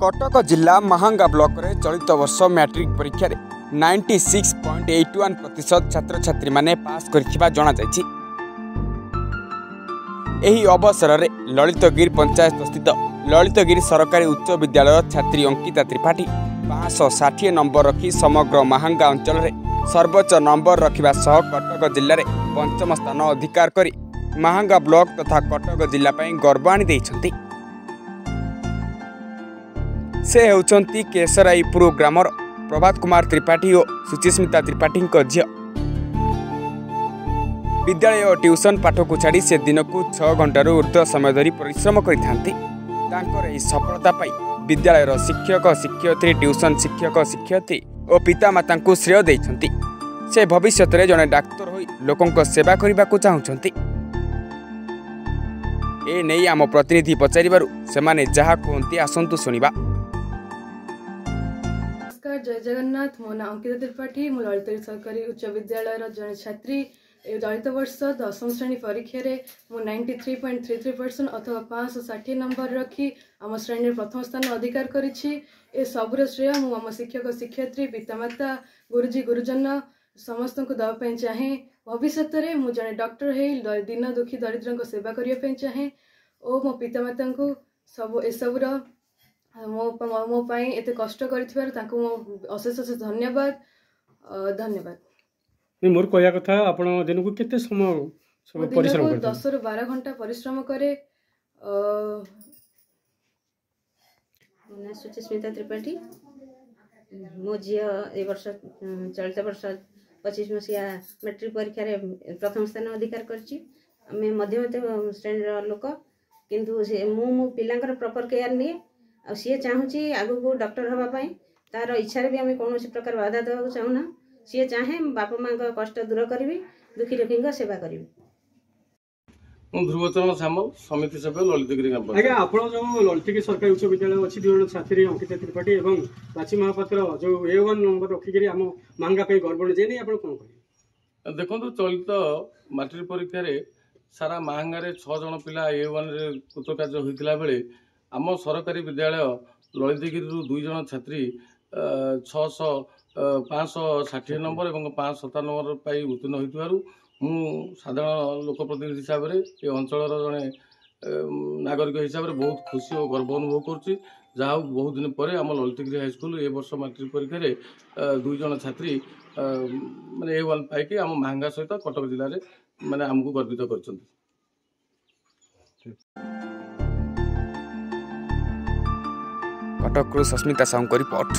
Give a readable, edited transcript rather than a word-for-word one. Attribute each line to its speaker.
Speaker 1: कटक जिला महांगा ब्लॉक रे चलित वर्ष मैट्रिक परीक्षा रे 96.81% छात्र छात्री माने पास करथिबा जणा जायछि। एही अवसर रे ललितगिरी पंचायत स्थित ललितगिरी सरकारी उच्च विद्यालय छात्री अंकिता त्रिपाठी 560 नंबर रखी समग्र महांगा अंचल रे सर्वोच्च नंबर रखिबा सह कटक जिल्ला रे पंचम स्थान अधिकार करी महांगा ब्लॉक तथा कटक जिला पई गर्व आनी दैछंती। से हेउचंती केसराईपुर ग्रामर प्रभात कुमार त्रिपाठी और सुचिस्मिता त्रिपाठी झील। विद्यालय और ट्यूशन पाठ को छाड़ी से दिन को 6 घंटार ऊर्ध्व समय धरी परिश्रम करथांती। सफलता पाई विद्यालय शिक्षक शिक्षयित्री ट्यूशन शिक्षक शिक्षयित्री और पितामाता को श्रेय देइछंती। से भविष्य में जड़े डाक्तर होई लोकों सेवा करने को चाहूँगी। ए नहीं आम प्रतिनिधि पचारिबारु सेमाने जहा कहते आसंतु सुनिबा।
Speaker 2: जय जगन्नाथ। मो ना अंकिता त्रिपाठी। मु ललितगिरी सरकारी उच्च विद्यालय जड़े छात्री। चलित वर्ष 10वीं श्रेणी परीक्षा रे मु 93.33% अथवा 560 नंबर रखी आम श्रेणी प्रथम स्थान अधिकार करिछि। ए सबुर श्रेय मु आम शिक्षक शिक्षयित्री पितामाता गुरुजी गुरुजन समस्त को दवाई चाहे। भविष्य में मु जड़े डॉक्टर है दिन दुखी दरिद्र को सेवा करने चाहे और मो पितामाता को सब एसबुर मो पाई एते कष्ट करिथिबार तांको मो अशेष अशेष धन्यवाद धन्यवाद।
Speaker 3: मोर कहया कथा आपण दिन को केते समय सब परिश्रम करते?
Speaker 2: 10 ରୁ 12 घंटा परिश्रम करे।
Speaker 4: मैं सुचिस्मिता त्रिपाठी। मो झील ए वर्ष चलित वर्ष 25 मसीहा मैट्रिक परीक्षा रे प्रथम स्थान अधिकार करछि। आमे मध्यम श्रेणी लोक किंतु मो पिलांकर प्रॉपर केयर नहीं आ सी चाहूँगी आगु को डॉक्टर हवा पाई तार इच्छा भी आम कौन प्रकार बाधा देवा चाहूना। सी चाहे बापा माँ कष्ट दूर करी दुखी रोगी सेवा करी।
Speaker 5: ध्रुवचरण सामल समिति सभ्य ललितगिरी ग्राम।
Speaker 3: आज्ञा आप जो ललितगिरी सरकारी उच्च विद्यालय अच्छी दुई जन छात्री अंकिता त्रिपाठी और प्राची महापात्र जो A1 नंबर रखिक आम महंगा गर्व जे नहीं आप कौन कह?
Speaker 5: देखो चलित मैट्रिक परीक्षा रे सारा महांगा 6 जन पिला A1 रे कृतकार्य होता बेले आम सरकारी विद्यालय ललितगिरी 2 जन छात्री 560 नंबर और 557 नंबर पाई उत्तीर्ण होइतिबारु मु साधारण लोक प्रतिनिधि हिसाब से ये अंचल जड़े नागरिक हिसाब से बहुत खुशी और गर्व अनुभव करुँची। जहाँ बहुत दिन पर आम ललितगिरी हाईस्कल ए वर्ष मैट्रिक परीक्षा रे 2 जन छात्री माने A1 पाई आम महंगा सहित कटक जिले में माने आमको गर्वित कर।
Speaker 1: कटक सस्मिता साहू रिपोर्ट।